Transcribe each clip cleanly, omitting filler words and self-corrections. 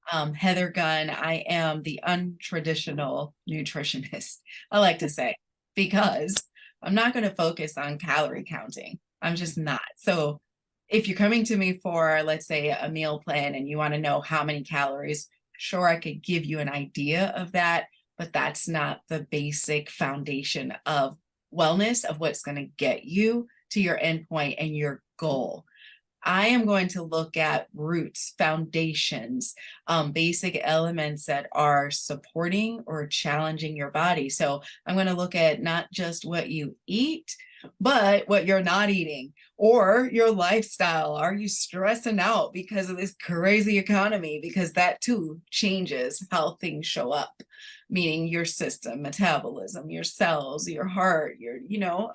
Heather Gunn. I am the untraditional nutritionist, I like to say, because I'm not going to focus on calorie counting. I'm just not. So if you're coming to me for, let's say, a meal plan and you want to know how many calories, sure, I could give you an idea of that, but that's not the basic foundation of wellness, of what's going to get you to your endpoint and your goal. I am going to look at roots, foundations, basic elements that are supporting or challenging your body. So I'm going to look at not just what you eat, but what you're not eating or your lifestyle. Are you stressing out because of this crazy economy? Because that too changes how things show up, meaning your system, metabolism, your cells, your heart,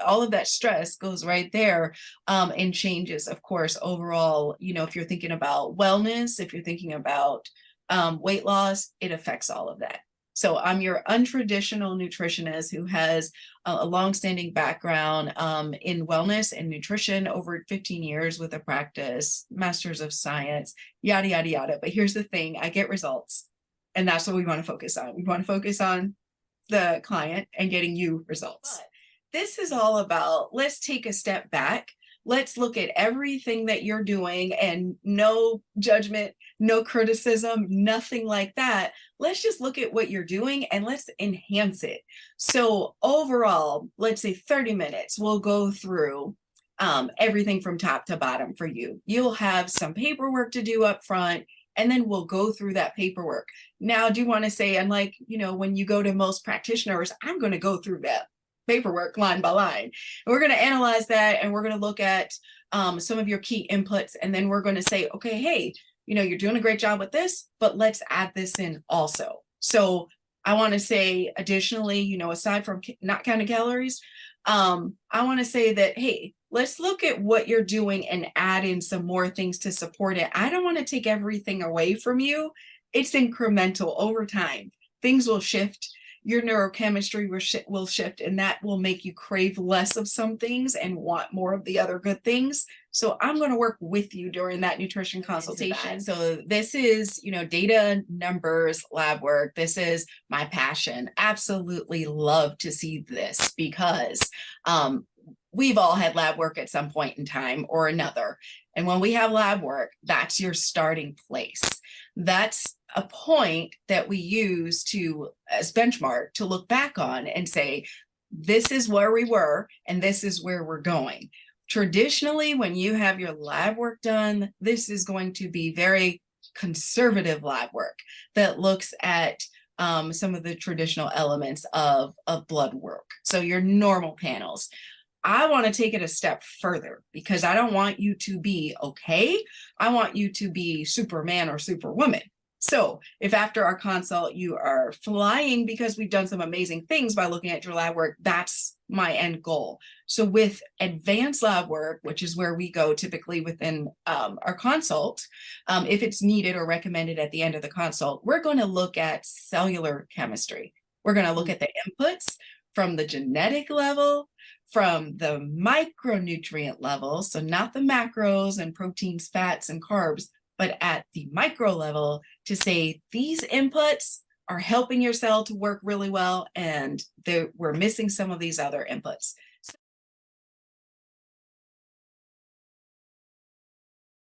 all of that stress goes right there, and changes, of course, overall, if you're thinking about wellness, if you're thinking about weight loss, it affects all of that. So I'm your untraditional nutritionist who has a longstanding background in wellness and nutrition, over 15 years with a practice, masters of science, yada, yada, yada. But here's the thing, I get results. And that's what we want to focus on. We want to focus on the client and getting you results. But this is all about, let's take a step back. Let's look at everything that you're doing, and no judgment, no criticism, nothing like that. Let's just look at what you're doing and let's enhance it. So overall, let's say 30 minutes, we'll go through everything from top to bottom for you. You'll have some paperwork to do up front, and then we'll go through that paperwork. Now, I do want to say, unlike, when you go to most practitioners, I'm going to go through that paperwork line by line. And we're going to analyze that, and we're going to look at some of your key inputs. And then we're going to say, okay, hey, you're doing a great job with this, but let's add this in also. So I want to say additionally, aside from not counting calories, I want to say that, hey, let's look at what you're doing and add in some more things to support it. I don't want to take everything away from you. It's incremental over time. Things will shift. Your neurochemistry will shift, and that will make you crave less of some things and want more of the other good things. So I'm going to work with you during that nutrition consultation. So this is, data, numbers, lab work. This is my passion. Absolutely love to see this because we've all had lab work at some point in time or another. And when we have lab work, that's your starting place. That's a point that we use as benchmark to look back on and say, this is where we were and this is where we're going. Traditionally, when you have your lab work done, this is going to be very conservative lab work that looks at some of the traditional elements of blood work. So your normal panels. I want to take it a step further because I don't want you to be okay. I want you to be Superman or Superwoman. So if after our consult you are flying because we've done some amazing things by looking at your lab work, that's my end goal. So with advanced lab work, which is where we go typically within our consult, if it's needed or recommended at the end of the consult, we're going to look at cellular chemistry. We're going to look at the inputs from the genetic level, from the micronutrient level, so not the macros and proteins, fats, and carbs, but at the micro level to say these inputs are helping your cell to work really well, and we're missing some of these other inputs.